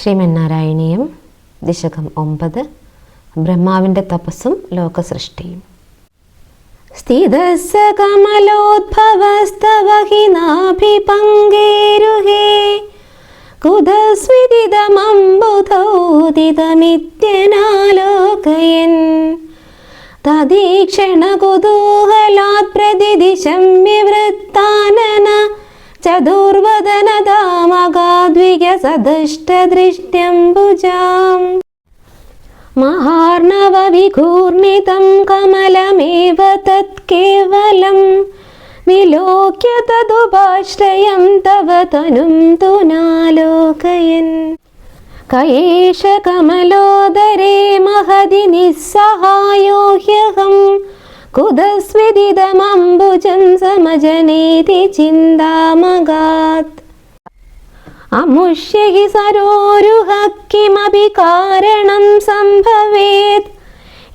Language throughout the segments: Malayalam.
ശ്രീമന്നാരായണീയം ദശകം 9 ബ്രഹ്മാവിൻ്റെ തപസ്സും ലോകസൃഷ്ടിയും. സ്ഥിതസ്സ കമലോദ്ഭവസ്തവ ഹി നാഭിപങ്കേരുഹേ കുതസ്വിദിതമംബുധോദിതമിത്യനാലോകയൻ തദീക്ഷണ കുതൂഹലാത് പ്രതിദിശം വിവൃത്താനന ചതുർവദനതാമകാദ്വികസദഷ്ടദൃഷ്ട്യംബുജാം മഹാർണവവിഘൂർണിതം കമലമേവ തത്കേവലം വിലോക്യ തദുപാശ്രയം തവ തനും തു നാലോകയൻ കയേഷ കമലോദരേ മഹതി നിസ്സഹായോ ഹ്യഹം കുതസ്വിദിതമംബുജം സമജനേതി ചിന്താമഗാത് അമുഷ്യ ഹി സരോരുഹ കിമപി കാരണം സംഭവേത്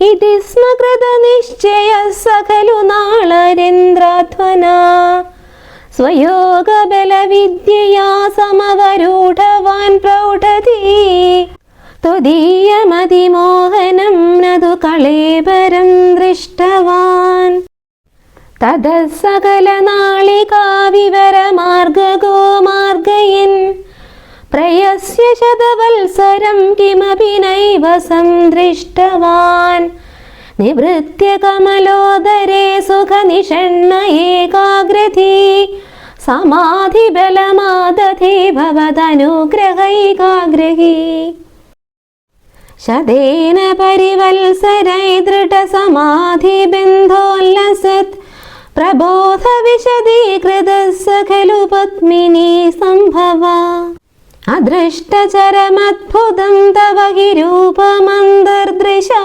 ഇതി സ്മ കൃതനിശ്ചയഃ സഖലു നാളരേന്ദ്രാധ്വനാ സ്വയോഗബലവിദ്യയാ സമവരൂഢവാൻ പ്രൗഢതി ത്വദീയമതിമോഹനം നതു കളേബരം ദൃഷ്ടവാൻ തതഃ സകലനാളികാവിവരമാർഗഗോ മാർഗയൻ പ്രയസ്യ ശതവത്സരം കിമപി നൈവ സംദൃഷ്ടവാൻ നിവൃത്യ കമലോദരേ സുഖനിഷണ്ണ ഏകാഗ്രധീ സമാധിബലമാദധേ ഭവദനുഗ്രഹൈകാഗ്രഹീ ശതേന പരിവത്സരൈ ദൃഢസമാധിബന്ധോല്ലസത് പ്രബോധവിശദീകൃതഃ ഖലു പത്മിനീ സംഭവ അദൃഷ്ടചരമദ്ഭുതം തവ ഹി രൂപമന്തർദൃശാ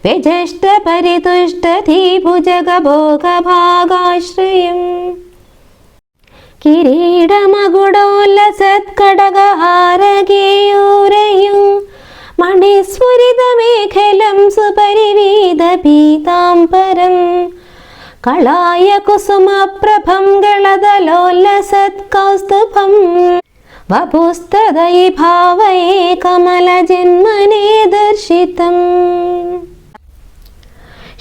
വ്യജഷ്ടപരിതുഷ്ടധീ ഭുജഗഭോഗഭാഗാശ്രയം കിരീടമകുടോല്ലസത്കടകഹാരകേയൂരയും മണിസ്ഫുരിതമേഖലം സുപരിവീതപീതാംബരം കളായ കുസുമപ്രഭം ഗളദലോല്ലസത്കൗസ്തുഭം വപുസ്തദയി ഭാവയേ കമലജന്മനേ ദർശിതം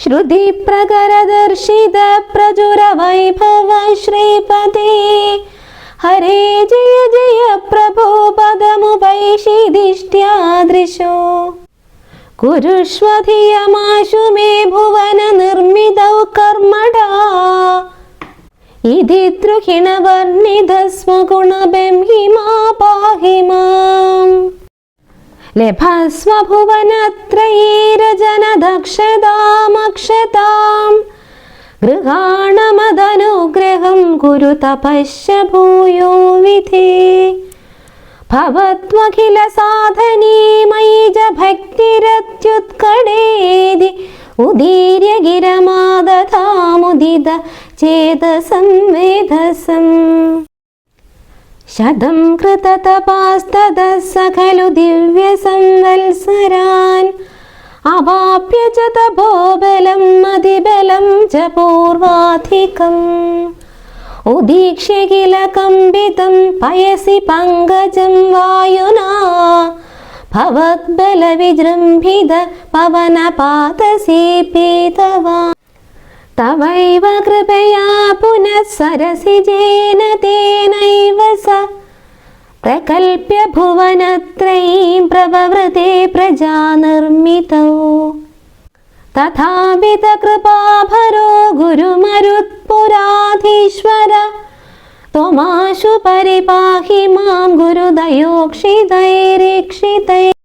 ശ്രുതിപ്രകരദർശിത പ്രചുരവൈഭവ ശ്രീപദേ ഹരേ ജയ ജയ പ്രഭോ പദമുപൈഷിദിഷ്ട്യാദൃശോ കുരുഷ്വധിയമാശു മേ ഭുവന നിർമ്മിതൗ കർമ്മടാ ഇതി ദ്രുഹിണവർണിതസ്മ ഗുണബംഹിമാ പാഹി മാം ലഭസ്വ ഭുവനത്രയീരജനദക്ഷതാമക്ഷതാം ഗൃഹാണമദനുഗ്രഹം കുരു തപശ്യ ഭൂയോ വിധേ ഭവത്വഖില സാധനീ മയി ജ ഭക്തിരത്യുത്കടേതി ഉദീര്യ ഗിരമാദധാമുദിത ചേതസം വേധസം ശതം കൃതതപാസ്തതഃ സഖലു ദിവ്യസംവത്സരാൻ അവാപ്യ ച തപോബലം മതിബലം ച പൂർവാധികം ഉദീക്ഷ്യ കില കമ്പിതം പയസി പങ്കജം വായുനാ ഭവദ്ബലവിജൃംഭിത പവനപാതസീപീതവാൻ തവൈവ കൃപയാ പുനഃ സരസിജേന തേനൈവ സ പ്രകൽപ്യ ഭുവനത്രയീം പ്രവവൃതേ പ്രജാനിർമ്മിതോ തഥാപിത കൃപാഭരോ ഗുരുമരുത്പുരാധീശ്വര ത്വമാശു പരിപാഹി മാം ഗുരുദയോക്ഷിതൈരീക്ഷിതൈ